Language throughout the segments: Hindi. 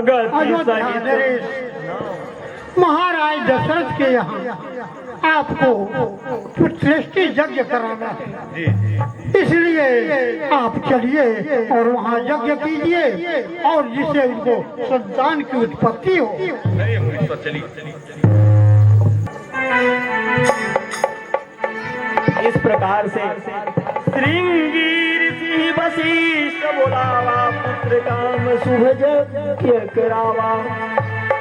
गति सहित महाराज दशरथ के यहाँ आपको पुत्रश्रेष्ठी यज्ञ कराना है, इसलिए आप चलिए और वहाँ यज्ञ कीजिए और जिससे उनको संतान की उत्पत्ति हो। इस प्रकार से श्रृंगी ऋषि वशिष्ठ बोलावा, पुत्र काम शुभ यज्ञ करावा।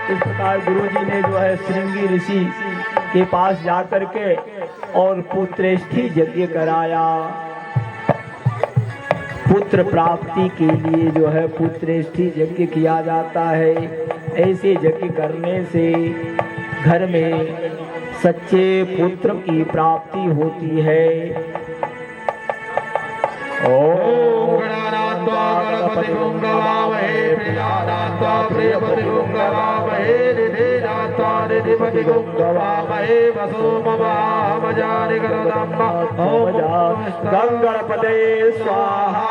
इस प्रकार गुरुजी ने जो है श्रृंगी ऋषि के पास जाकर के और पुत्रेष्ठी यज्ञ कराया। पुत्र प्राप्ति के लिए जो है पुत्रेष्ठी यज्ञ किया जाता है। ऐसे यज्ञ करने से घर में सच्चे पुत्र की प्राप्ति होती है। ओम गणपति गवामहे, प्रियानात्वा प्रियपति गवामहे, निधिनात्वा निधिपति गवामहे, वसो ममामजानि गरुदम्मा। ओम गंगणपते स्वाहा,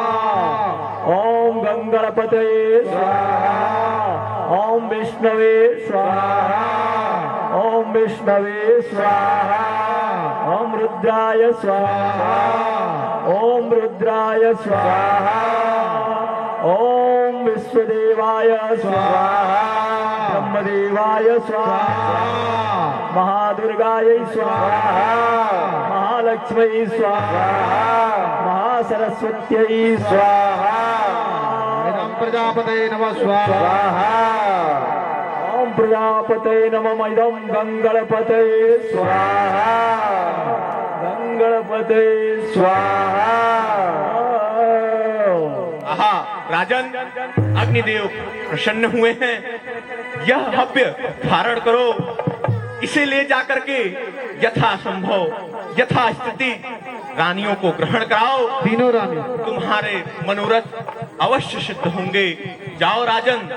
ओम गंगणपते स्वाहा, ओम विष्णवे स्वाहा, ओम विष्णवे स्वाहा, ओम रुद्राय स्वाहा, ओम रुद्राय स्वाहा, ओम विश्वदेवाय स्वाहा, ब्रह्मदेवाय स्वाहा, महादुर्गायै स्वाहा, महालक्ष्मी स्वाहा, महासरस्वत्यै स्वाहा। प्रजापते नमः स्वाहा। ओम प्रजापते नमः। इदं गंगणपते स्वाहा, गंगणपते स्वाहा। आहा राजन, अग्निदेव प्रसन्न हुए हैं। यह हव्य धारण करो, इसे ले जाकर के यथा संभव यथा स्थिति रानियों को ग्रहण कराओ। तीनों रानी तुम्हारे मनोरथ अवश्य सिद्ध होंगे। जाओ राजन,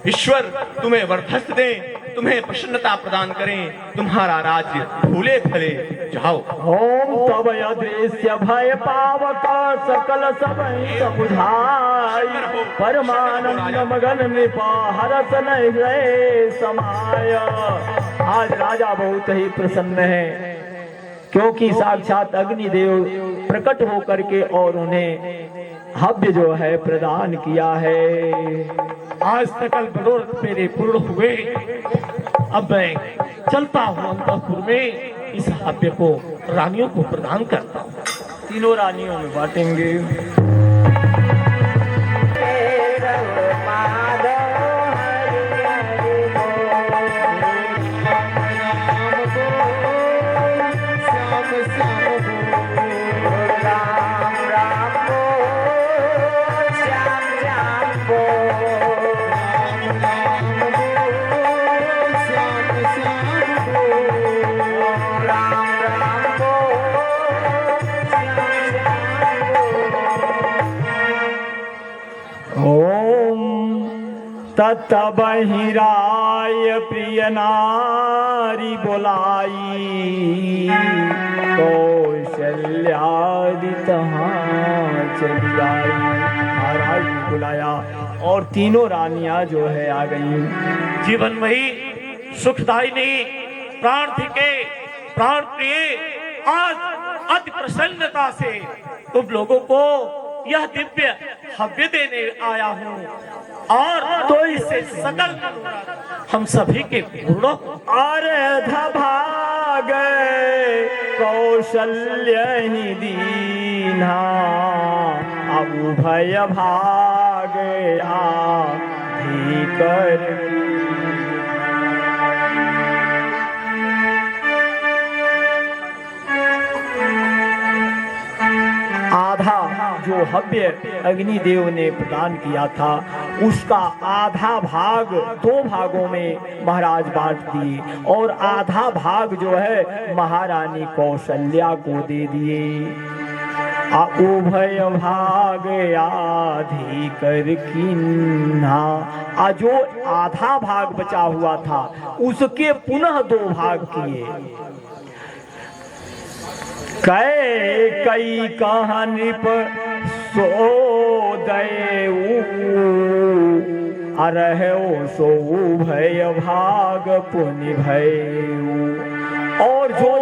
ईश्वर तुम्हें वर्धस्त दे, तुम्हें प्रसन्नता प्रदान करें, तुम्हारा राज्य फूले फले। जाओ। ओम तब अदृश्य भय पावक सकल समय समुझाई, परमानंद मगन नृपा हरस नहीं समाय। आज राजा बहुत ही प्रसन्न है, क्योंकि साक्षात अग्निदेव प्रकट होकर के और उन्हें हव्य जो है प्रदान किया है। आज सकल मनोरथ मेरे पूर्ण हुए। अब मैं चलता हूँ अंतःपुर में, इस हव्य को रानियों को प्रदान करता हूँ। तीनों रानियों में बांटेंगे। तत बहिराय प्रिय नारी बोलाई, कौशल्यादि तहाँ चली आई। महाराज ने बुलाया और तीनों रानियां जो है आ गई। जीवनमयी सुखदायिनी प्राण के प्राण प्रिय, आज अति प्रसन्नता से तुम लोगों को यह दिव्य हव्य देने आया हूँ, और तो इससे सकल हम सभी के पूर्ण। अर्ध भाग कौशल्य ही दीना, अब भय भाग आधिकर। आधा जो हव्य अग्निदेव ने प्रदान किया था, उसका आधा भाग दो भागों में महाराज बांट दिए, और आधा भाग जो है महारानी कौशल्या को दे दिए। उभय भाग आधी कर कीन्हा, जो आधा भाग बचा हुआ था उसके पुनः दो भाग किए। कई कहानी पर सोदय अरहो सो भय भाग पुनि भयऊ। और जो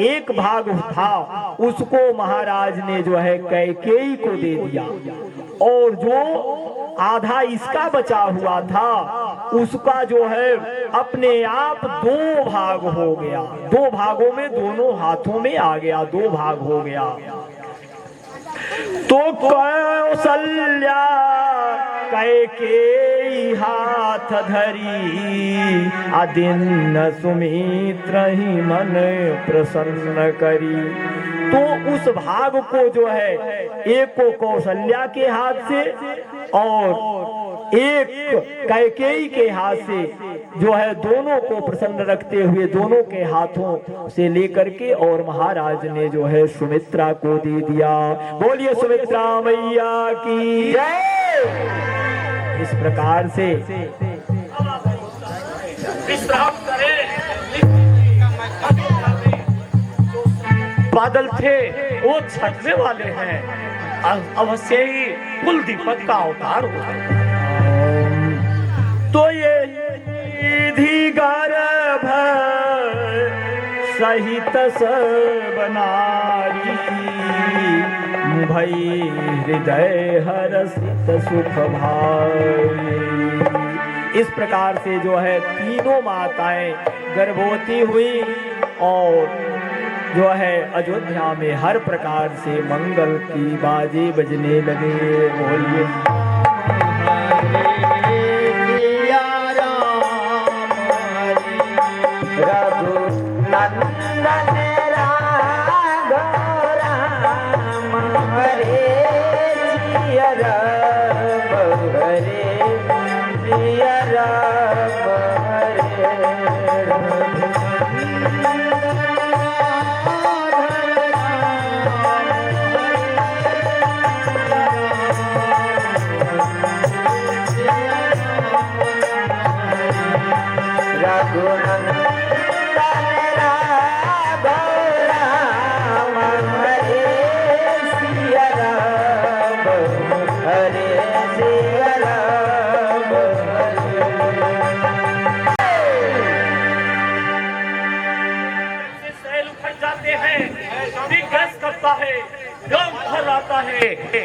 एक भाग था उसको महाराज ने जो है कैकेयी को दे दिया, और जो आधा इसका बचा हुआ था उसका जो है अपने आप 2 भाग हो गया, 2 भागों में दोनों हाथों में आ गया, 2 भाग हो गया। तो कौशल्या कैकेयी हाथ धरी, अदिन सुमित्र ही मन प्रसन्न करी। तो उस भाग को जो है एक को कौशल्या के हाथ से और एक कैकेयी के हाथ से जो है दोनों को प्रसन्न रखते हुए दोनों के हाथों से लेकर के और महाराज ने जो है सुमित्रा को दे दिया। बोलिए सुमित्रा मैया की जय। इस प्रकार से विश्राम करें। बादल थे वो छटने वाले हैं, अवश्य ही कुल दीपक का अवतार होगा। तो ये निधि गर्भ सहित सब नारी, भई हृदय हर्षित सुख भाई। इस प्रकार से जो है तीनों माताएं गर्भवती हुई और जो है अयोध्या में हर प्रकार से मंगल की बाजे बजने लगे। बोलिए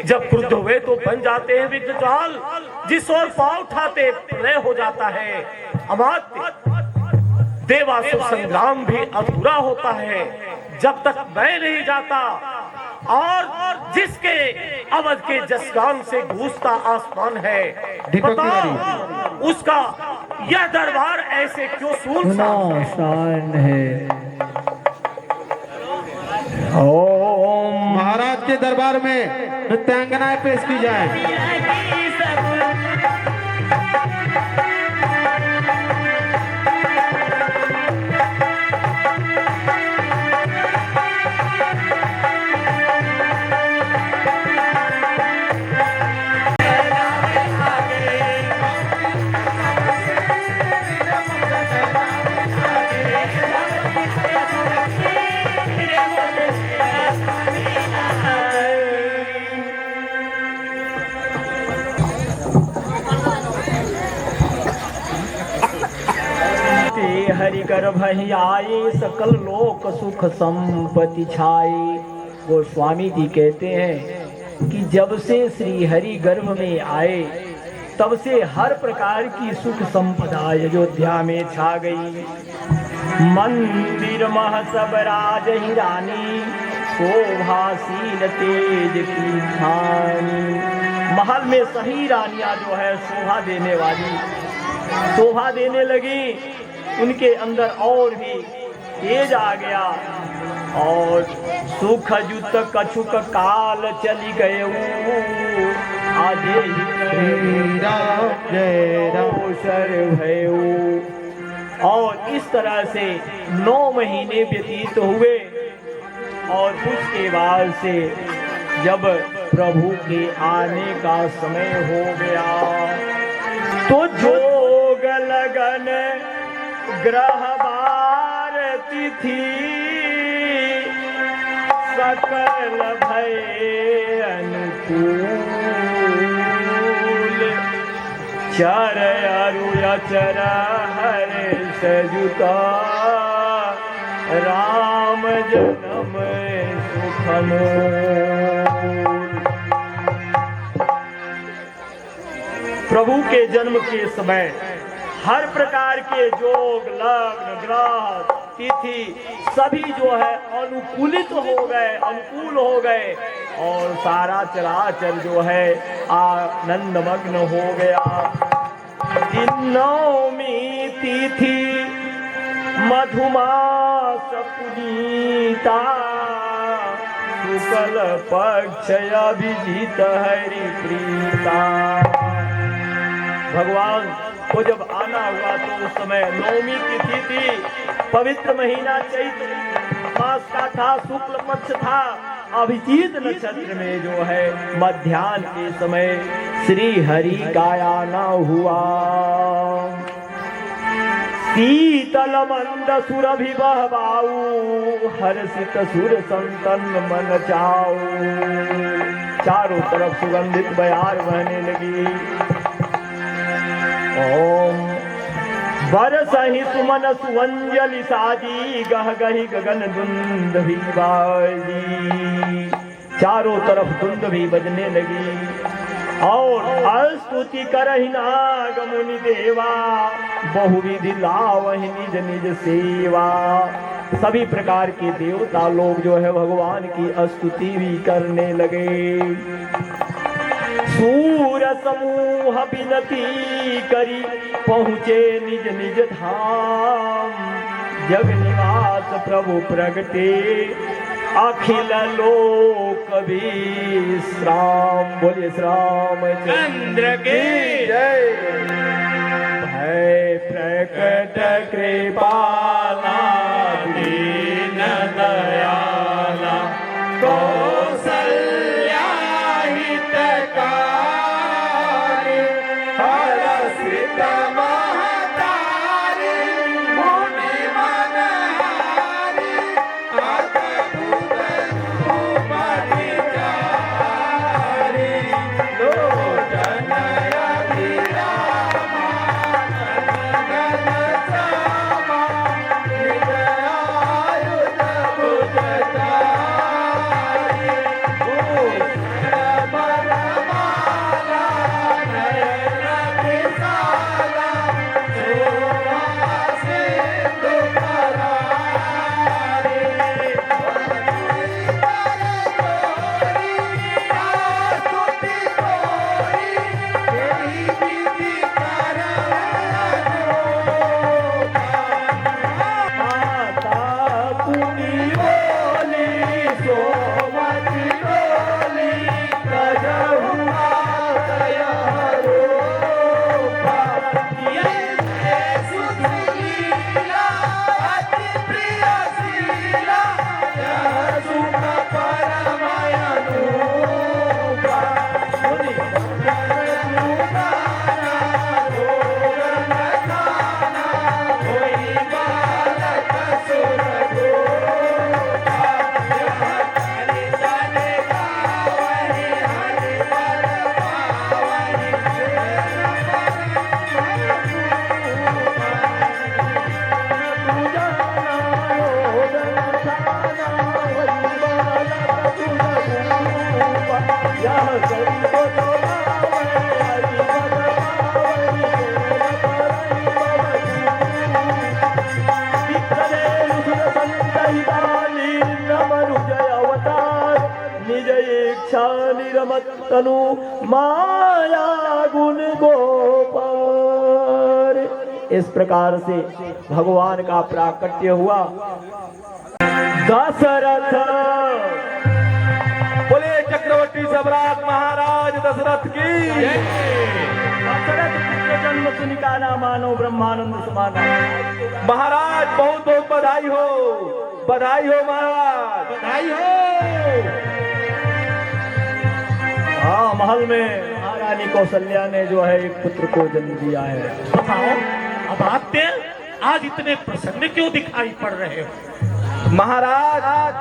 जब क्रुद्ध हुए तो बन जाते हैं विघ्नजाल, जिस ओर पांव उठाते प्रलय हो जाता है। अमात्य देवासुर संग्राम भी अधूरा होता है जब तक मैं नहीं जाता, और जिसके अवध के जसगान से गूंजता आसमान है, बताओ उसका यह दरबार ऐसे क्यों सुनसान है। महाराज के दरबार में नृत्यांगनाएं पेश की जाए। हरि गर्भ ही आए सकल लोक सुख संपत्ति छाए। गोस्वामी जी कहते हैं कि जब से श्री हरि गर्भ में आए तब से हर प्रकार की सुख संपदा अयोध्या में छा गई। मंदिर मह सब राज ही रानी, शोभाशील तेज की खानी। महल में सही रानियां जो है शोभा देने लगी, उनके अंदर और भी तेज आ गया। और सुख जुत कछुक काल चली गए, आधे भयऊ। और इस तरह से 9 महीने व्यतीत हुए और उसके बाद से जब प्रभु के आने का समय हो गया तो जोग लगन ग्रह बार तिथि सकल भय अनुकूल। चर अरु अचर हर्ष जुता राम जन्म सुखनो। प्रभु के जन्म के समय हर प्रकार के योग लग्न ग्रह तिथि सभी जो है अनुकूलित हो गए, अनुकूल हो गए और सारा चराचर जो है आनंद मग्न हो गया। नवमी तिथि मधुमास पुनीता शुक्ल पक्ष अभिजीत हरि प्रीता। भगवान को जब आना हुआ तो उस समय नवमी तिथि थी, पवित्र महीना चैत्र मास का था, शुक्ल पक्ष था, अभिजीत नक्षत्र में जो है मध्याह्न के समय श्री हरि का आना हुआ। शीतल मंद सुरभि बहबाऊ हर्षित सुर संतन मन चाऊ। चारों तरफ सुगंधित बयार बहने लगी। ओम बरसहि सुमन सुअंजलि साजी गह गही गगन धुंध भी बाजी। चारों तरफ धुंध भी बजने लगी और स्तुति करहि नाग मुनि देवा बहुविधि लावहि निज निज सेवा। सभी प्रकार के देवता लोग जो है भगवान की स्तुति भी करने लगे। सूर समूह विनती करी पहुँचे निज निज धाम। जग निवास प्रभु प्रगटे अखिल लोक विश्राम। बोलिए श्राम चंद्र की जय। भय प्रकट कृपाला दीन दयाला कौसल्या हितकारी हरसित महतारी मुनि मनहारी अद्भुत रूप धिकारी लोचन अभिरामा गगन श्यामा निज आयुध भुजधारी भूषण वरमाला नयन विशाला शोभा सिंधु करारी। स्तुति तोरी तेरी विधि माता पुनी बोली सोमति बोली कजहु आदय रूपा। ये सुशीला अति प्रिय शीला यह सुख परमय अनुपा। मुनि जन पुकारा घोर न खाना होई बालक सुर गोपा। यह हरि जन गावहि हरि बल पावहि निज इच्छा निरमत तनु माया गुण गोपार। इस प्रकार से भगवान का प्राकट्य हुआ। दशरथ बोले चक्रवर्ती सम्राट महाराज दशरथ की दशरथ पुत्र जन्म सुनिकाना मानो ब्रह्मानंद समाना। महाराज बहुत बहुत बधाई हो महाराज, बधाई हो। हाँ, महल में महारानी कौशल्या ने जो है एक पुत्र को जन्म दिया है। बताओ अब आते आज इतने प्रसन्न क्यों दिखाई पड़ रहे हो? महाराज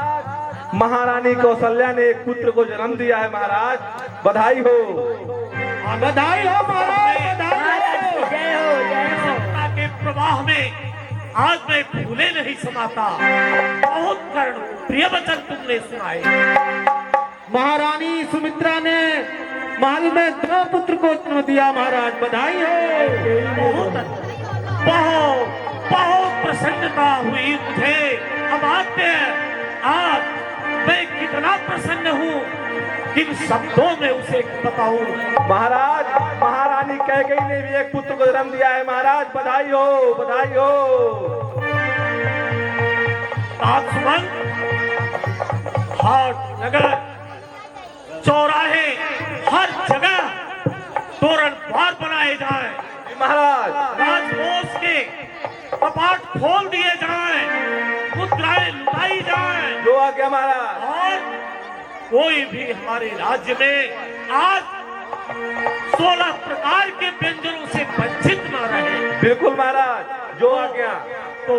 महारानी कौशल्या ने एक पुत्र को जन्म दिया है महाराज, बधाई हो। बधाई हो महाराज, बधाई हो। प्रवाह में आज मैं भूले नहीं समाता। बहुत कर्ण प्रिय वचन तुमने सुनाए। महारानी सुमित्रा ने महल में 2 पुत्र को जन्म दिया महाराज, बधाई हो। बहुत बहुत प्रसन्नता हुई मुझे। अमात्य आज मैं कितना प्रसन्न हूँ, किन शब्दों में उसे बताऊं। महाराज, महारानी कैकेयी ने भी एक पुत्र को जन्म दिया है महाराज, बधाई हो, बधाई हो। राजसुमन, हाट नगर चौराहे हर जगह तोरण द्वार बनाए जाएं, महाराज, राजकोष के कपाट खोल दिए जाएं, मुद्राएं लुटाई जाएं, जो आज्ञा महाराज। और कोई भी हमारे राज्य में आज 16 प्रकार के व्यंजनों से वंचित न रहे। बिल्कुल महाराज, जो आज्ञा। तो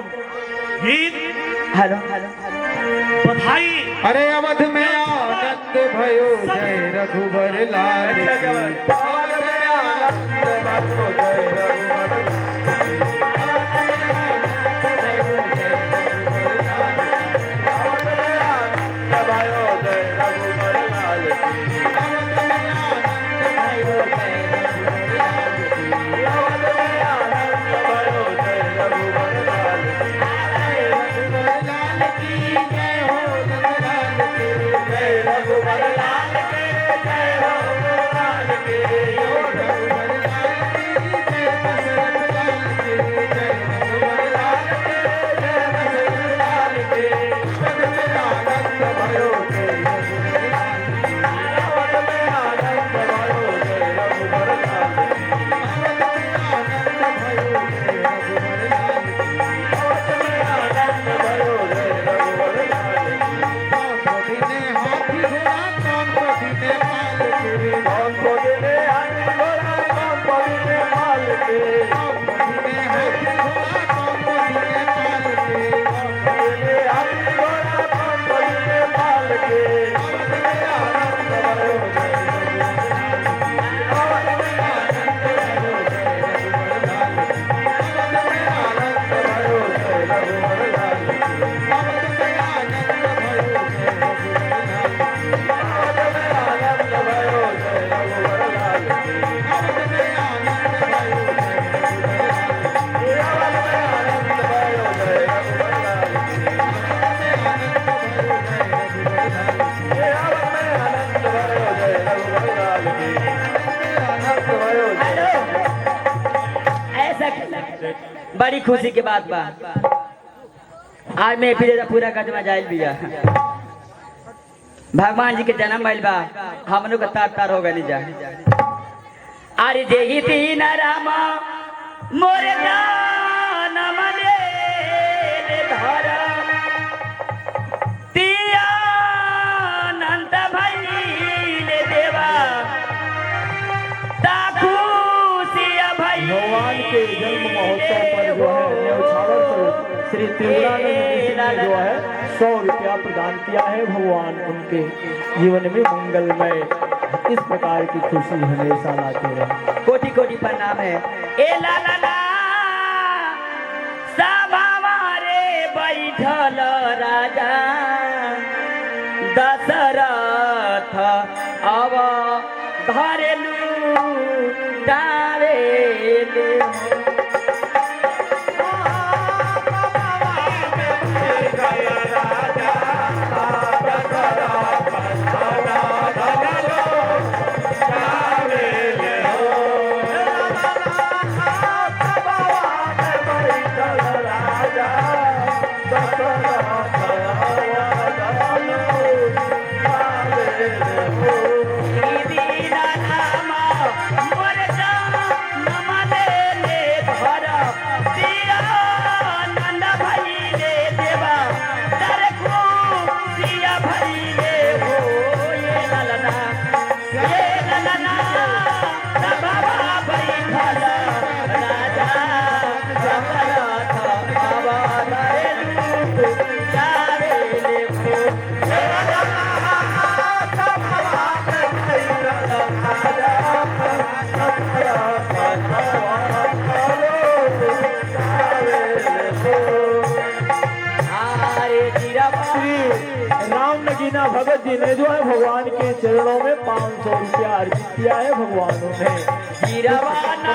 गीत हेलो बधाई। अरे अवध में आनंद भयो, जय रघुबर लाल की। अवध में आनंद भयो, जय रघुबर लाल की। अवध में आनंद भयो, जय रघुबर लाल की। अवध में आनंद भयो, जय रघुबर लाल की। अवध में आनंद भयो, जय रघुबर लाल की। जय रघुबर लाल की, जय रघुबर लाल की, जय रघुबर लाल की, जय दशरथ लाल की, जय रघुबर लाल की, जय दशरथ लाल की। अवध में आनंद भयो, जय रघुबर लाल की। अवध में आनंद भयो, जय रघुबर लाल की। अवध में आनंद भयो, जय रघुबर लाल की। अवध में आनंद भयो, जय रघुबर लाल की। हाथी ने हाथी घोड़ा, कौन को दीने माल के। कौन को दीने हाथी घोड़ा, कौन को दीने माल के। कौन को दीने हाथी घोड़ा, कौन को दीने माल के। कौन को दीने हाथी घोड़ा, कौन को दीने माल के। अवध में आनंद भयो, जय रघुबर लाल की। अवध में आनंद भयो, जय रघुबर लाल की। अवध में आनंद भयो, जय रघुबर लाल की। अवध में आनंद भयो, जय रघुबर लाल की। अवध में आनंद भयो, जय रघुबर लाल की। अवध में आनंद भयो, जय रघुबर लाल की। अवध में आनंद भयो, जय रघुबर लाल की। अवध में आनंद भयो, जय रघुबर लाल की। अवध में आनंद भयो, जय रघुबर लाल की। अवध में आनंद भयो, ऐसा बड़ी खुशी की बात बा। आज मैं फिर पूरा कदम जाइल बिया। भगवान जी के जन्म भइल बा, हम लोग तार तार हो गए जा। अरे देही तीन रामा मोरे जानम ले धर तिया अनंत भइल देवा ताकू सिया भइल। भगवान के जन्म महोत्सव पर जो है न्यौछावर पर श्री त्रिपुरानंद ऋषि ने जो है 100 रुपया प्रदान किया है। भगवान उनके जीवन में मंगलमय इस प्रकार की खुशी हमेशा लाते रहे। कोटि कोटि प्रणाम है। ए ला ला ला सब हमारे बैठल राजा दशरथ अब घरेलू टावेले। राजा श्री राम नगीना भगत जी ने जो है भगवान के चरणों में 500 रुपया अर्पित किया है भगवानों ने। हीरावाना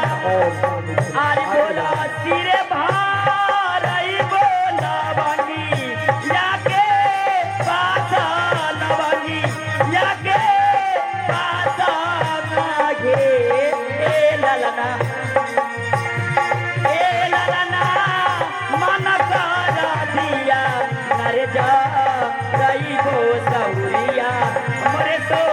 आज बोला सिरे भाई बोला बनी याके पासा लवनी याके पासा नागे ए ललना मन करा दिया नरे जा रही गो सहुरिया मरे तो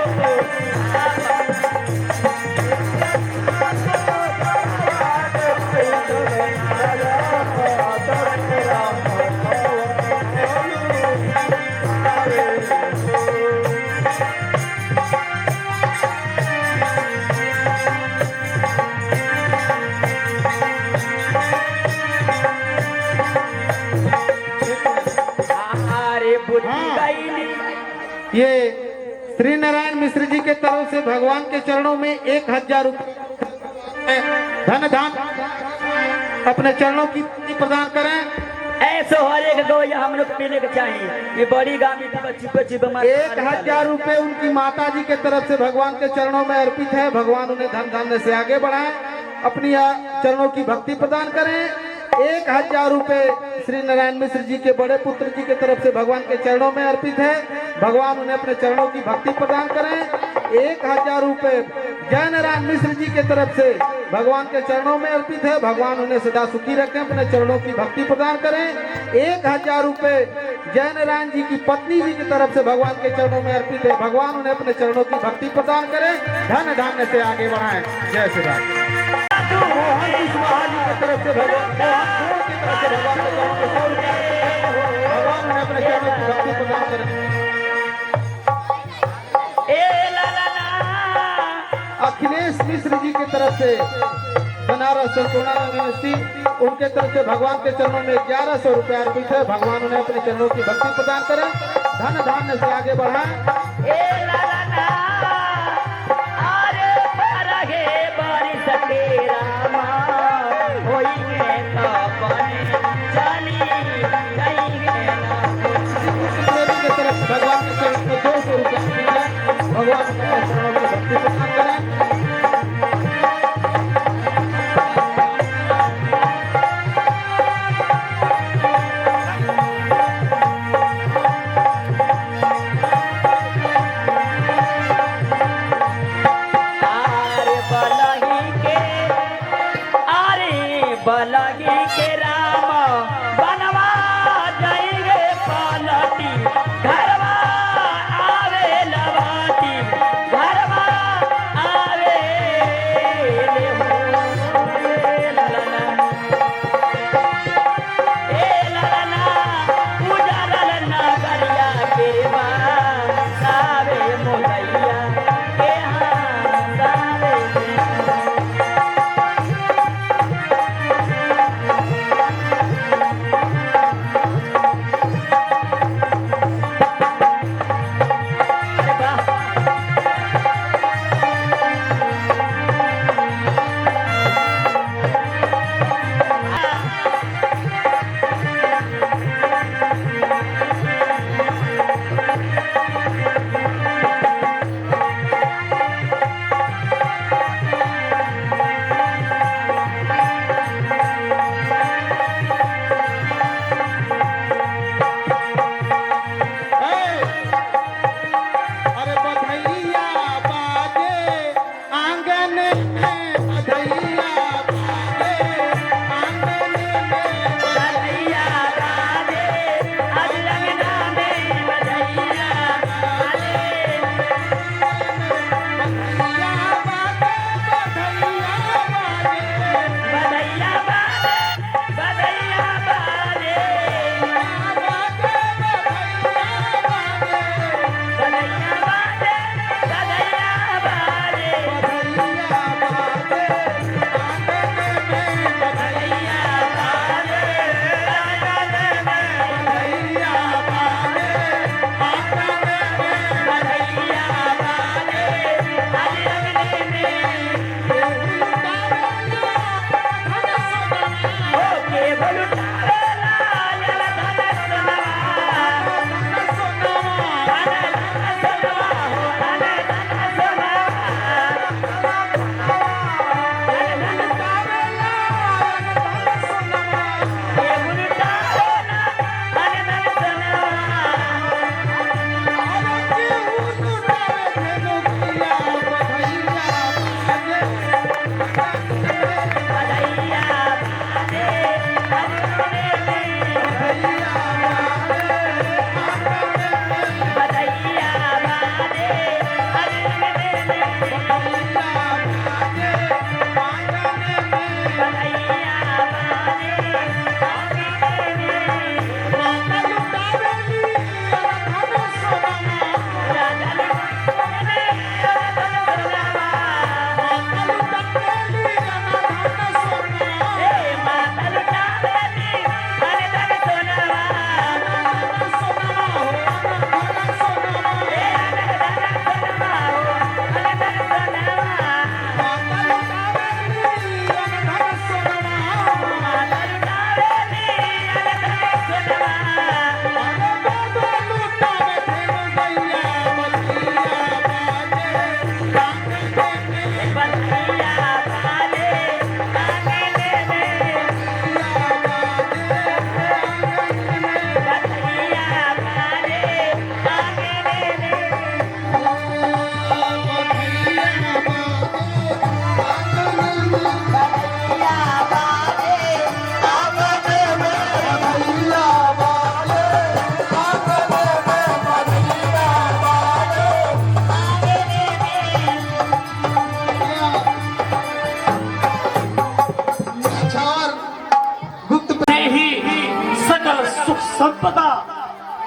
अरे बुद्धि गईली ये श्री नारायण मिश्र जी के तरफ से भगवान के चरणों में 1000 रुपये धन दान अपने चरणों की प्रदान करें। ऐसे हर एक गो हम लोग पीने के चाहिए। ये बड़ी गामी की बच्ची बच्ची बीमार 1000 रुपये उनकी माता जी के तरफ से भगवान के चरणों में अर्पित है। भगवान उन्हें धन धान्य से आगे बढ़ाएं, अपनी चरणों की भक्ति प्रदान करें। 1000 रुपये श्री नारायण मिश्र जी के बड़े पुत्र जी के तरफ से भगवान के चरणों में अर्पित है। भगवान उन्हें अपने चरणों की भक्ति प्रदान करें। 1000 रुपये जय नारायण मिश्र जी के तरफ से भगवान के चरणों में अर्पित है। भगवान उन्हें सदा सुखी रखें, अपने चरणों की भक्ति प्रदान करें। 1000 रुपये जय नारायण जी की पत्नी जी की तरफ से भगवान के चरणों में अर्पित है। भगवान उन्हें अपने चरणों की भक्ति प्रदान करें, धन धान्य से आगे बढ़ाएं। जय श्री राम। मोहन कुशवाहा जी की तरफ से भगवान की तरफ से भगवान के चरणों में 100 रुपया भगवान उन्हें अपने चरणों की भक्ति प्रदान करें। अखिलेश मिश्र जी की तरफ से बनारस सोना यूनिवर्सिटी उनके तरफ से भगवान के चरणों में 1100 रुपया अर्पित है। भगवान उन्हें अपने चरणों की भक्ति प्रदान करें, धन धान्य से आगे बढ़ाएं। की तरफ से भगवान के चरणों में 200 रुपया अर्पित है। भगवान उन्हें अपने चरणों की भक्ति प्रदान करें।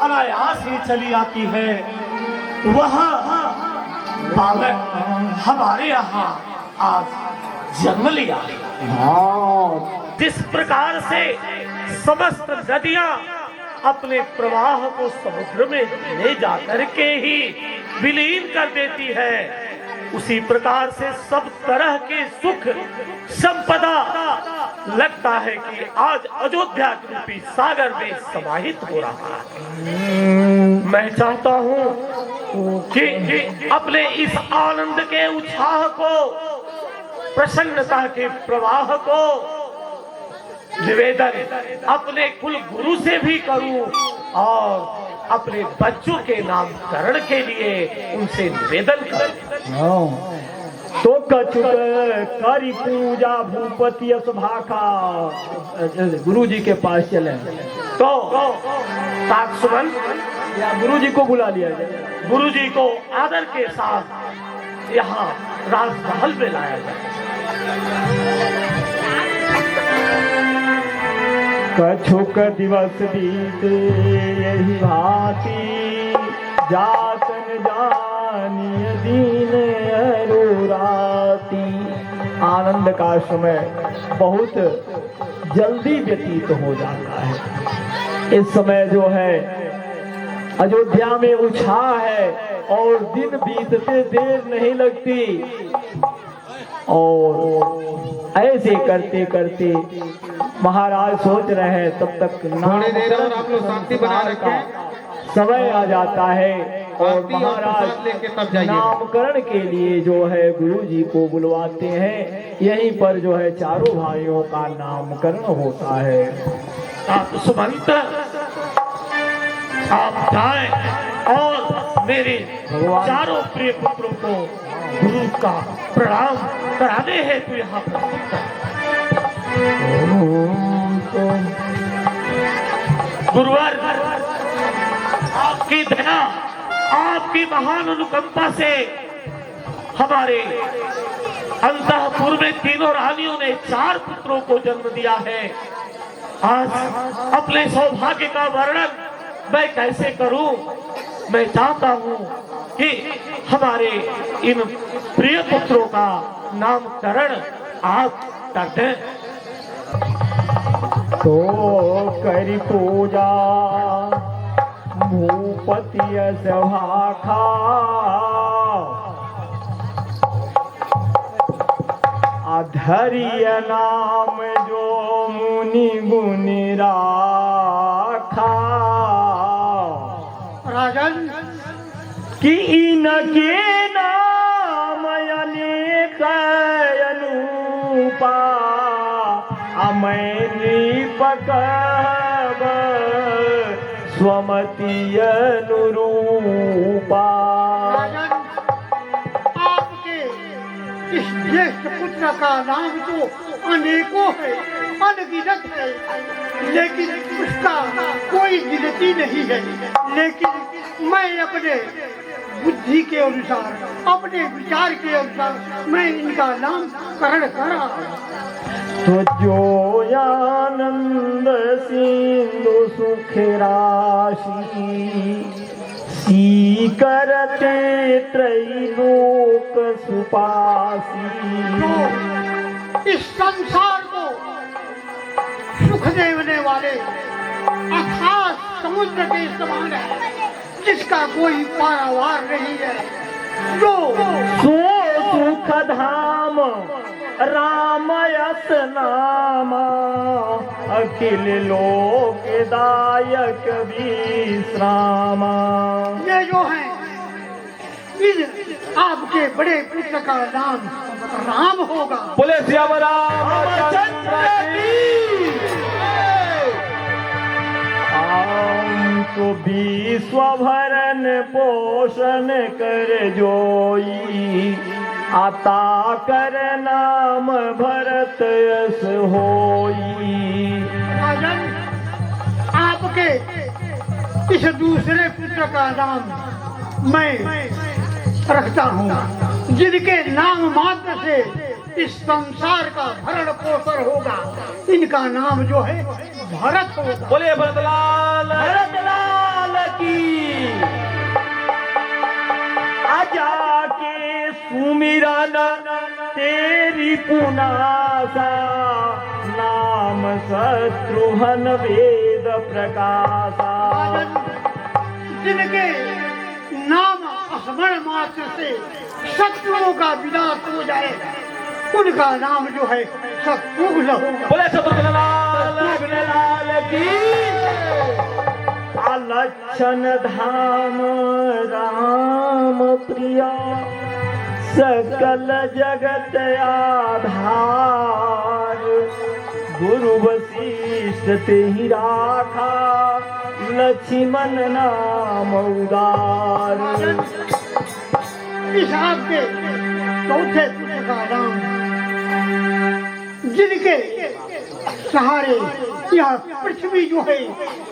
अनायास ही चली आती है, वह बालक हमारे यहाँ आज जन्म लिया है। हाँ, जिस प्रकार से समस्त नदियां अपने प्रवाह को समुद्र में ले जाकर के ही विलीन कर देती है, उसी प्रकार से सब तरह के सुख संपदा लगता है कि आज अयोध्या के रूपी सागर में समाहित हो रहा है। मैं चाहता हूँ कि अपने इस आनंद के उत्साह को, प्रसन्नता के प्रवाह को निवेदन अपने कुल गुरु से भी करूं और अपने बच्चों के नामकरण के लिए उनसे निवेदन करूं। तो कछुक करी पूजा भूपति भाखा, गुरु जी के पास चले तो ताकसुमन या गुरु जी को बुला लिया जाए, गुरु जी को आदर के साथ यहाँ राजमहल में लाया जाए। कछुक दिवस बीते यही भांति, जातन जानिय दीन अनुराती। आनंद का समय बहुत जल्दी व्यतीत हो जाता है। इस समय जो है अयोध्या में उत्साह है और दिन बीतते देर नहीं लगती, और ऐसे करते करते महाराज सोच रहे हैं तब तक थोड़ी देर और आप लोग शांति बनाए रखें। समय आ जाता है और आरती और महाराज प्रसाद लेके तब जाइएगा। नामकरण के लिए जो है गुरु जी को बुलवाते हैं। यहीं पर जो है चारों भाइयों का नामकरण होता है। आप सुमंत आप जाएं और मेरे भगवान। चारों प्रिय पुत्रों को गुरु का प्रणाम कराने हेतु यहाँ पर गुरुवर, आपकी दया, आपकी महान अनुकंपा से हमारे अंतःपुर में तीनों रानियों ने 4 पुत्रों को जन्म दिया है। आज अपने सौभाग्य का वर्णन मैं कैसे करूं? मैं चाहता हूं कि हमारे इन प्रिय पुत्रों का नामकरण आप कर दें। तो करी पूजा भूपति भाखा, अधरिय नाम जो मुनि गुनि राखा। राजन, कि इनके नाम अनेक अनुपा, अमय नृपक स्वमति अनुरूपा। राजन, आपके इस ज्येष्ठ पुत्र का नाम तो अनेकों है, अनगिनत है, लेकिन उसका कोई गिनती नहीं है। लेकिन मैं अपने बुद्धि के अनुसार, अपने विचार के अनुसार मैं इनका नामकरण करा। तो जो आनंद सिंधु सुख राशि, सी करते त्रैलोक सुपासी। तो इस संसार को सुख देने वाले अथाह समुद्र के समान है, जिसका कोई पारावार नहीं है। जो सो सुख धाम राम यस नामा, अखिल लोक दायक विश्रामा। ये जो है, इन आपके बड़े पुत्र का नाम राम होगा। बोले श्याम रामचंद्र की। आम तो विश्व भरण पोषण कर जोई, आता कर नाम भरत यस होई। राजन, आपके इस दूसरे पुत्र का नाम मैं रखता हूँ, जिनके नाम मात्र से इस संसार का भरण पोषण होगा। इनका नाम जो है भरत होगा। बोले भरतलाल की पुनासा नाम शत्रुघ्न वेद प्रकाशा। जिनके नाम स्मरण मात्र से शत्रुओं का विनाश हो जाएगा, उनका नाम जो है शत्रुघ्न होगा। बोले शत्रुघ्न लाल की। लक्षण धाम राम प्रिया सकल जगत आधार। गुरु वशिष्ठ ते ही राखा लक्ष्मण नाम उदार। इस आपके चौथे पुत्र का नाम, जिनके सहारे यह पृथ्वी जो है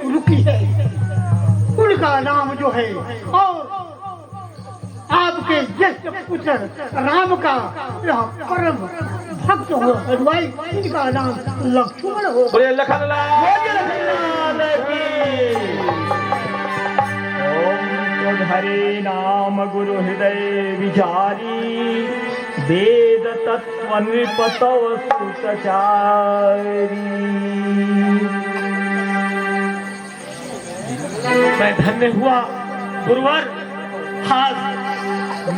रुकी है, उनका नाम जो है, और आपके ज्येष्ठ पुत्र राम का यह परम भक्त हो हनुमान, इनका नाम लक्ष्मण हो। बोले लखन लाल की। ओम हरे नाम गुरु हृदय विचारी वेद तत्व नृपतव सुतचारी। मैं धन्य हुआ गुरुवर, आज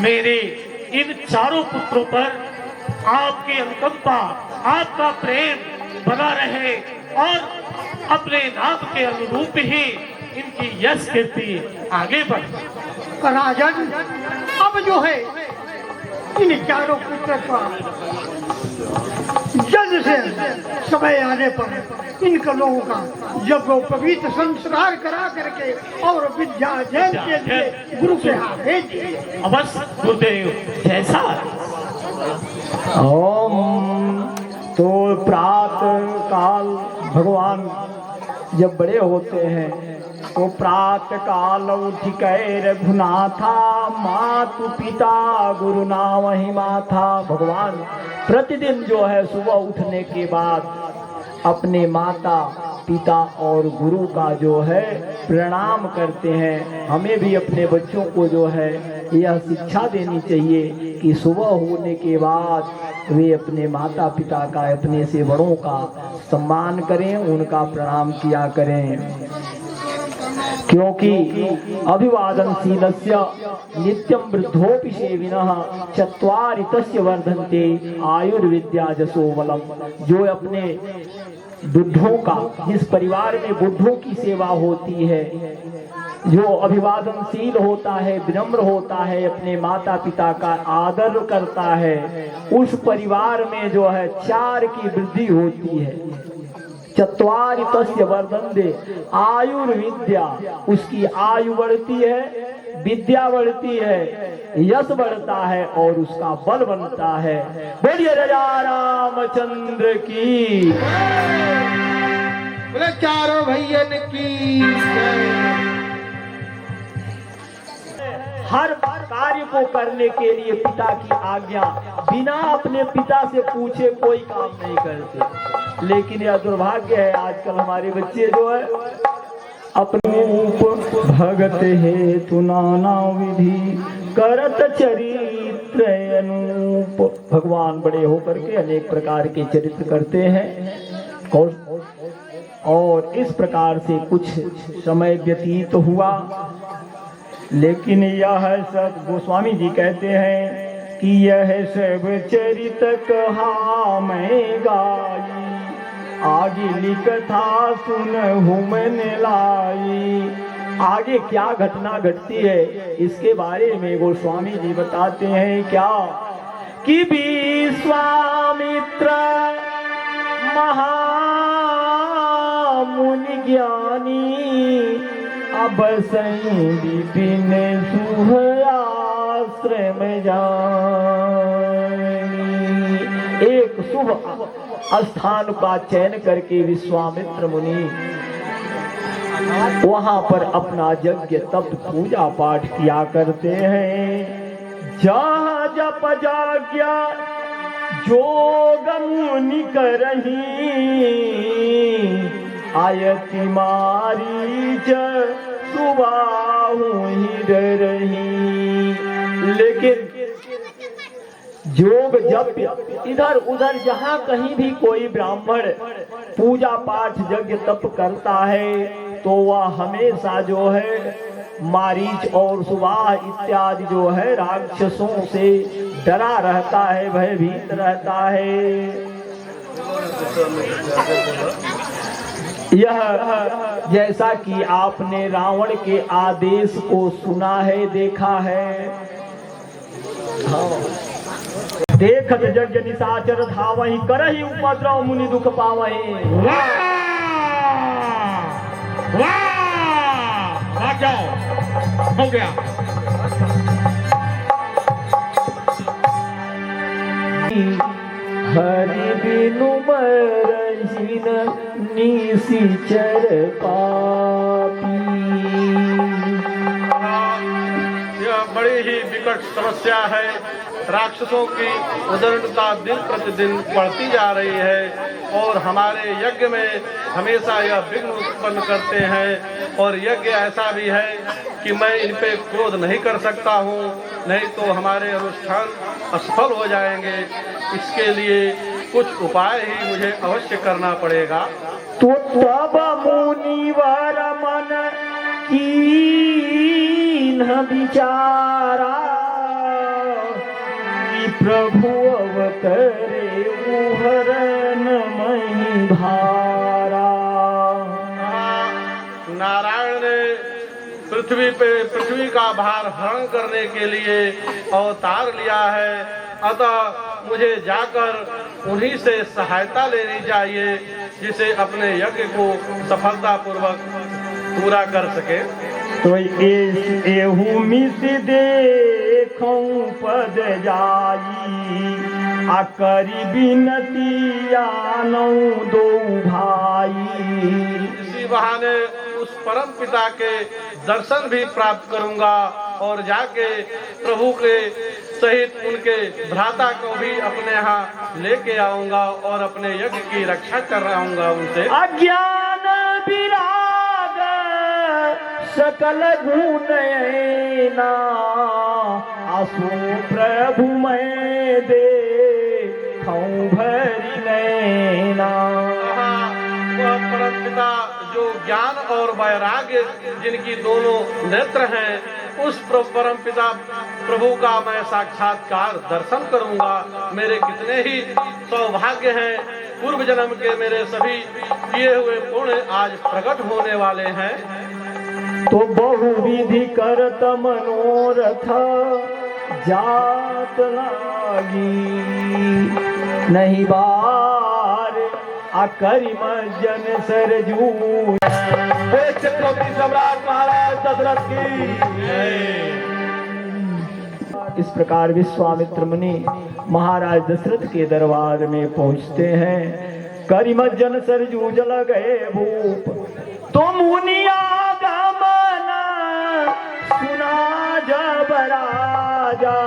मेरे इन चारों पुत्रों पर आपकी अनुकंपा, आपका प्रेम बना रहे और अपने नाम के अनुरूप ही इनकी यश कीर्ति आगे बढ़े। राजन, अब जो है इन चारों पुत्र का जल्द से समय आने पर इनके लोगों का जब वो पवित्र संस्कार करा करके और विद्या जैन के लिए गुरु के हाथ भेजिए। अवश्य गुरुदेव, जैसा ओम। तो प्रातः काल भगवान जब बड़े होते हैं तो प्रातः काल उठ के रघुनाथा मातु पिता गुरु नाम ही माथा। भगवान प्रतिदिन जो है सुबह उठने के बाद अपने माता पिता और गुरु का जो है प्रणाम करते हैं। हमें भी अपने बच्चों को जो है यह शिक्षा देनी चाहिए कि सुबह होने के बाद वे अपने माता पिता का, अपने से बड़ों का सम्मान करें, उनका प्रणाम किया करें। क्योंकि अभिवादनशीलस्य नित्यं वृद्धोपि सेविनः चत्वारि तस्य वर्धन्ते आयुर्विद्या जसो बलम। जो अपने बुद्धों का, जिस परिवार में बुद्धों की सेवा होती है, जो अभिवादनशील होता है, विनम्र होता है, अपने माता पिता का आदर करता है, उस परिवार में जो है 4 की वृद्धि होती है। चत्वारि तस्य वर्धन्ते आयुर्विद्या, उसकी आयु बढ़ती है, विद्या बढ़ती है, यश बढ़ता है और उसका बल बनता है। बोलिए राजा रामचंद्र की। बोले चारों भैयन की जय। हर कार्य को करने के लिए पिता की आज्ञा बिना अपने पिता से पूछे कोई काम नहीं करते। लेकिन यह दुर्भाग्य है, आजकल हमारे बच्चे जो है अपने भगत हेतु नाना विधि करत चरित्र अनूप। भगवान बड़े होकर के अनेक प्रकार के चरित्र करते हैं और इस प्रकार से कुछ समय व्यतीत हुआ। लेकिन यह सब गोस्वामी जी कहते हैं कि यह सब चरित कहा मैं गाई, आगे लिखता सुनहु मैंने लाई। आगे क्या घटना घटती है इसके बारे में गोस्वामी जी बताते हैं क्या कि विश्वामित्र महामुनि ज्ञानी अब विपिन सुह आश्रम जानी। एक शुभ स्थान का चयन करके विश्वामित्र मुनि वहां पर अपना यज्ञ तप पूजा पाठ किया करते हैं। जहाँ जप जाग्या जोग मुनि करही, आयति मारीच सुबाहु ही डरही। लेकिन योग जप इधर उधर जहाँ कहीं भी कोई ब्राह्मण पूजा पाठ यज्ञ तप करता है तो वह हमेशा जो है मारीच और सुबाह इत्यादि जो है राक्षसों से डरा रहता है, भयभीत रहता है। यह जैसा कि आपने रावण के आदेश को सुना है, देखा है। देखत यज्ञ निशाचर धावहि करहि उपद्रव मुनि दुख पावहि। हो गया। हरि बिनु मरहि निशिचर पापी। यह बड़ी ही विकट समस्या है। राक्षसों की उदंडता दिन प्रतिदिन बढ़ती जा रही है और हमारे यज्ञ में हमेशा यह विघ्न उत्पन्न करते हैं। और यज्ञ ऐसा भी है कि मैं इन पे क्रोध नहीं कर सकता हूँ, नहीं तो हमारे अनुष्ठान असफल हो जाएंगे। इसके लिए कुछ उपाय ही मुझे अवश्य करना पड़ेगा। तो तब मुनिवर मन कीन्ह विचारा कि प्रभु अवतरे उहरन मही भारा। नारायण ने पृथ्वी का भार हरण करने के लिए अवतार लिया है, अतः मुझे जाकर उन्हीं से सहायता लेनी चाहिए जिसे अपने यज्ञ को सफलतापूर्वक पूरा कर सके। तो एहू मिस देखूं पद जाई आ करी बिनती आनौ दो भाई। इसी बहाने उस परम पिता के दर्शन भी प्राप्त करूंगा और जाके प्रभु के सहित उनके भ्राता को भी अपने यहाँ लेके आऊंगा और अपने यज्ञ की रक्षा कराऊंगा उनसे। अज्ञान विराग सकल गुण ना आसु प्रभु मैं देखूं भरी नैना। वह परम पिता जो ज्ञान और वैराग्य जिनकी दोनों नेत्र हैं, उस परम पिता प्रभु का मैं साक्षात्कार दर्शन करूंगा। मेरे कितने ही सौभाग्य हैं, पूर्व जन्म के मेरे सभी किए हुए पुण्य आज प्रकट होने वाले हैं। तो बहुविधि करत मनोरथ जात लागी नहीं बार आकरि मज्जन सरजू। छत्रपति सम्राट महाराज दशरथ की। इस प्रकार विश्वामित्र मुनि महाराज दशरथ के दरबार में पहुंचते हैं। करिमज्जन सरजू जल गए भूप तो मुनिया गमन सुना जब राजा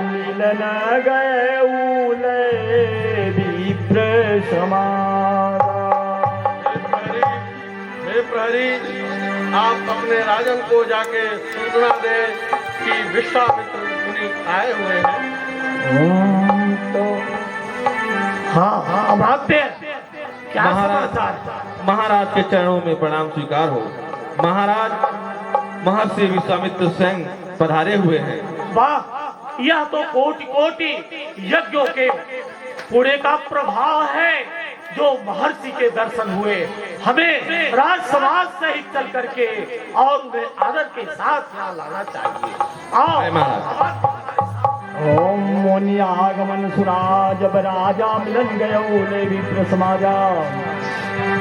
मिलन गए उले विप्र समारा। हे प्रहरी, आप अपने राजन को जाके सूचना दें कि विश्वामित्र मुनि आए हुए हैं। तो हाँ अभाग्य क्या समाचार? महाराज के चरणों में प्रणाम स्वीकार हो। महाराज महर्षि विश्वामित्र स्वयं पधारे हुए हैं। वाह, यह तो कोटि कोटि यज्ञों के पुण्य का प्रभाव है जो महर्षि के दर्शन हुए। हमें राज समाज सहित चल करके और उन्हें आदर के साथ यहाँ लाना चाहिए। आओ। ओम मुनि आगमन सुना जब राजा मिलन गयो ले विप्र समाजा।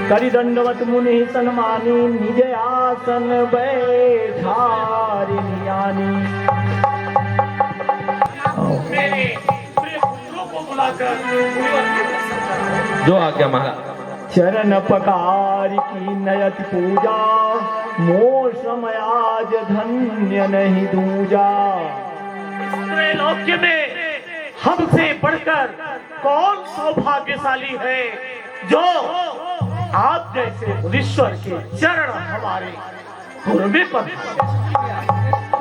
करि दंडवत मुनि सन्मानी निज आसन बैठारि नियानी। मेरे प्रिय पुत्रों को बुलाकर जो आज्ञा महाराज। चरण पकार की नयति पूजा मोर समयाज धन्य नहीं दूजा। त्रैलोक्य में हमसे बढ़कर कौन सौभाग्यशाली है जो आप जैसे ईश्वर के चरण हमारे गुरु में पद।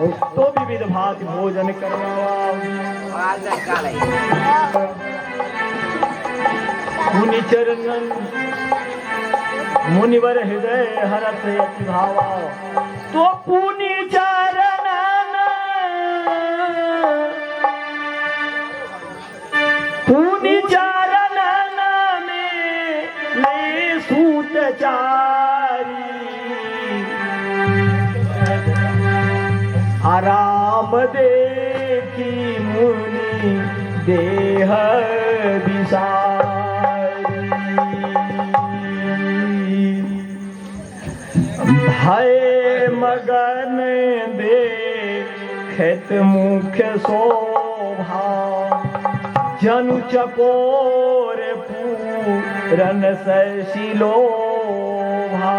तो विविध भांति भोजन करवाओ। मुनि चरणन मुनिवर हृदय हरत अति भावा, तो पुनि चरणन में ले सूत चारी, आराम देखी मुनि देह विसारी, भय मगन देखत मुख्य शोभा, जनु चकोर पूरन शिलोभा।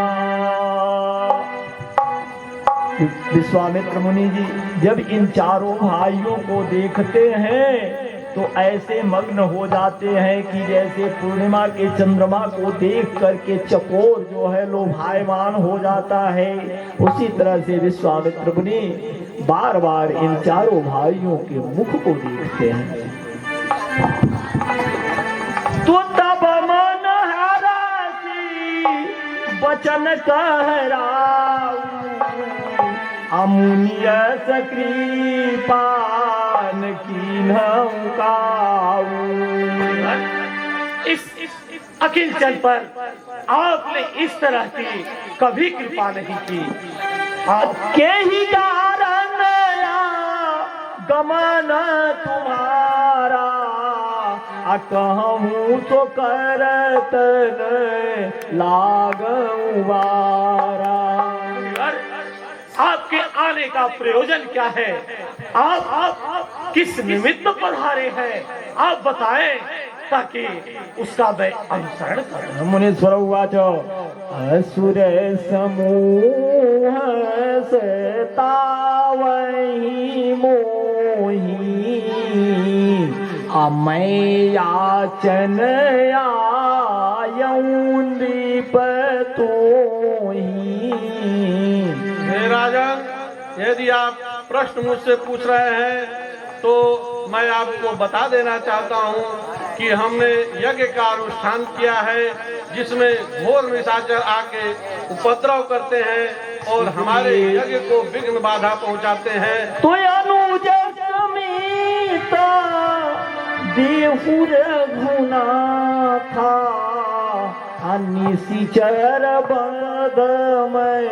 विश्वामित्र मुनि जी जब इन चारों भाइयों को देखते हैं तो ऐसे मग्न हो जाते हैं कि जैसे पूर्णिमा के चंद्रमा को देख करके चकोर जो है लोभायमान हो जाता है, उसी तरह से विश्वामित्र मुनि बार बार इन चारों भाइयों के मुख को देखते हैं। तो तब मन हरासी वचन कहराऊ, अमुनिय कृपान कीन्हु काऊ। इस अकिंचन पर आपने इस तरह की कभी कृपा नहीं की। के ही कारण गमन तुम्हारा, कहूँ तो करत लागऊ बारा। आपके आने का प्रयोजन क्या है? आप किस निमित्त पधारे हैं? आप बताएं ताकि उसका मैं अनुसरण करूं। मुनीश्वर उवाच असुर समूह से तावहि मोहि, मैं याचन आयऊं नृप तोहि। हे राजन, यदि आप प्रश्न मुझसे पूछ रहे हैं तो मैं आपको बता देना चाहता हूँ कि हमने यज्ञ का अनुष्ठान किया है जिसमें घोर निशाचर आके उपद्रव करते हैं और हमारे यज्ञ को विघ्न बाधा पहुँचाते हैं। तो अनुज समेत देहु रघुनाथा, निशिचर बद में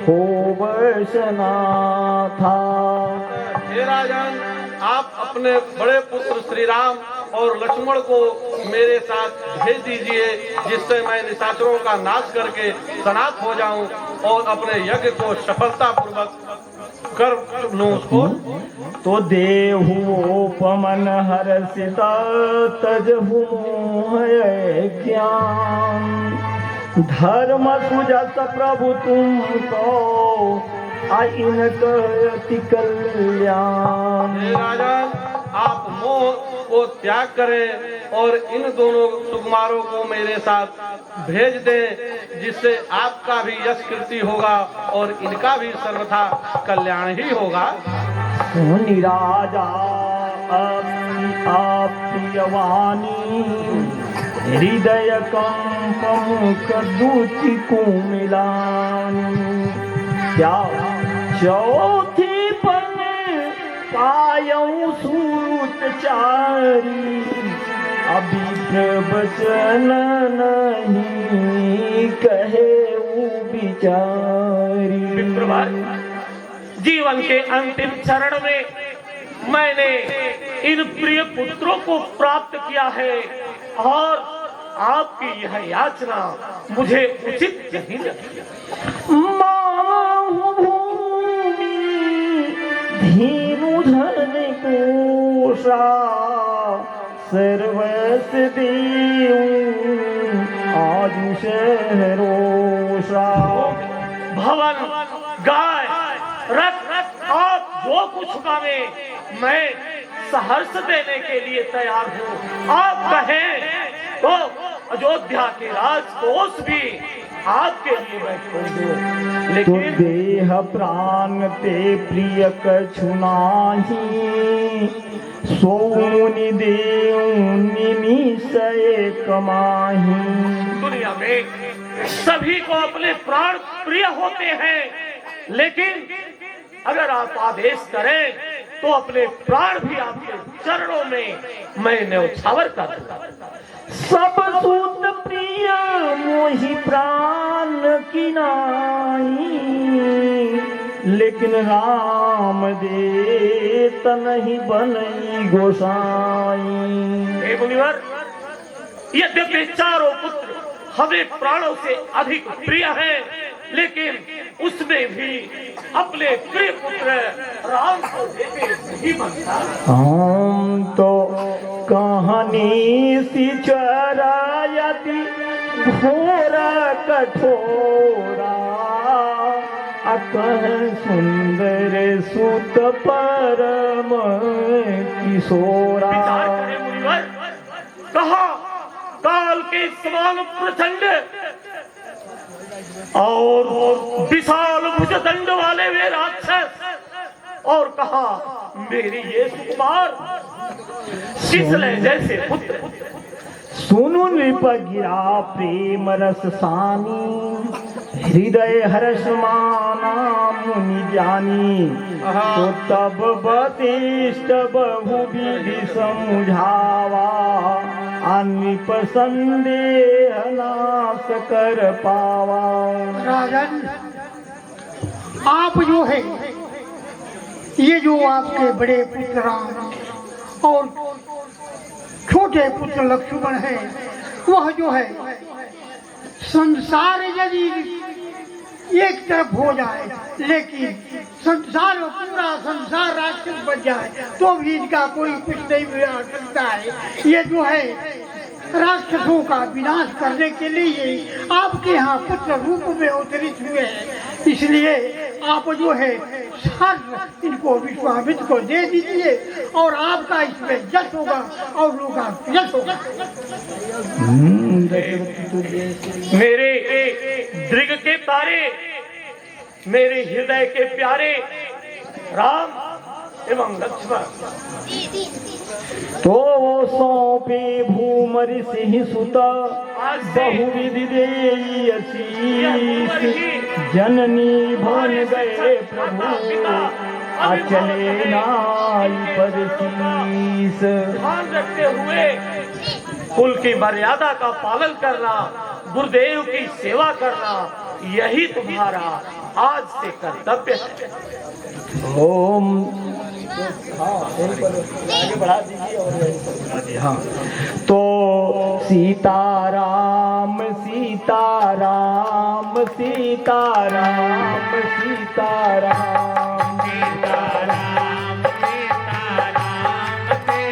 हो बसना था। हे राजन, आप अपने बड़े पुत्र श्री राम और लक्ष्मण को मेरे साथ भेज दीजिए, जिससे मैं निशाचरों का नाश करके सनात हो जाऊं और अपने यज्ञ को सफलतापूर्वक कर लूं उसको। तो देहूपमन हर्षित तजहु मोह ज्ञान, धर्म सुजस प्रभु तुमको आइन करति कल्याण। हे राजन, आप मोह को त्याग करें और इन दोनों सुकुमारों को मेरे साथ भेज दें, जिससे आपका भी यश कीर्ति होगा और इनका भी सर्वथा कल्याण ही होगा। सुनि राजा प्रियवाणी, हृदय कंप मुख दूति कुमिलानी। क्या चौथी पन पायऊ सूत चारी, अभी प्रवचन नहीं कहे बिचारी। जीवन के अंतिम चरण में मैंने इन प्रिय पुत्रों को प्राप्त किया है और आपकी यह याचना मुझे उचित नहीं लगी। धीनु धन कोशा सर्वस देऊ आजु शहरोषा। भवन, गाय, रथ, आप जो कुछ मांगे मैं सहर्ष देने के लिए तैयार हूँ। आप कहें तो अयोध्या के राजकोष भी आपके लिए मैं छोड़ दूं, तो लेकिन देह प्राण ते प्रिय कछु नाही, सोनि देव निमिष एक माही। दुनिया में सभी को अपने प्राण प्रिय होते हैं, लेकिन अगर आप आदेश करें तो अपने प्राण भी आपके चरणों में मैं न्यौछावर कर दूंगा। सब सूत प्रिय मोहि प्राण की नाई, लेकिन राम दे तनहि बनई गोसाई। हे मुनिवर, यद्यपि चारों पुत्र हमें प्राणों से अधिक प्रिय हैं, लेकिन उसमें भी अपने प्रिय पुत्र राम को देते नहीं बनता। हम तो कहानी सी चरायति घोर कठोरा, अकह सुंदर सुत परम किशोरा। विचार करें मुनिवर, कहा काल के समान प्रचंड और विशाल भुजदंड वाले वे राक्षस, और कहा मेरी ये सुकुमार किस लहजे से पुत्र। सुनु नृप गिरा प्रेम रस सानी, हृदय हर्ष माना मुनि ज्ञानी। तो तब बतिष्ठ बहु विधि समझावा, अनृप संदेह नाश कर पावा। राजन, आप जो है ये जो आपके बड़े पुत्र राम और छोटे पुत्र लक्ष्मण है, वह जो है संसार यदि एक तरफ हो जाए, लेकिन संसार पूरा संसार राक्षस बन जाए तो भी इनका कोई कुछ नहीं बिगाड़ सकता है। ये जो है राक्षसों का विनाश करने के लिए आपके यहाँ पुत्र रूप में अवतरित हुए हैं, इसलिए आप जो है सर्व इनको विश्वामित्र को दे दीजिए और आपका इसमें यश होगा और लोगों का यश होगा। मेरे दृग के तारे, मेरे हृदय के प्यारे राम एवं लक्ष्मण, तो सौंपे भूमरि सिंह सुत, बहुविधि देई असीस। जननी भवन गए प्रभु, अचले नाई परसीस। ध्यान रखते हुए कुल की मर्यादा का पालन करना, गुरुदेव की सेवा करना, यही तुम्हारा आज से कर्तव्य है। ओम आगे बढ़ा दीजिए और हाँ। तो सीताराम सीताराम सीताराम सीताराम सीताराम सीता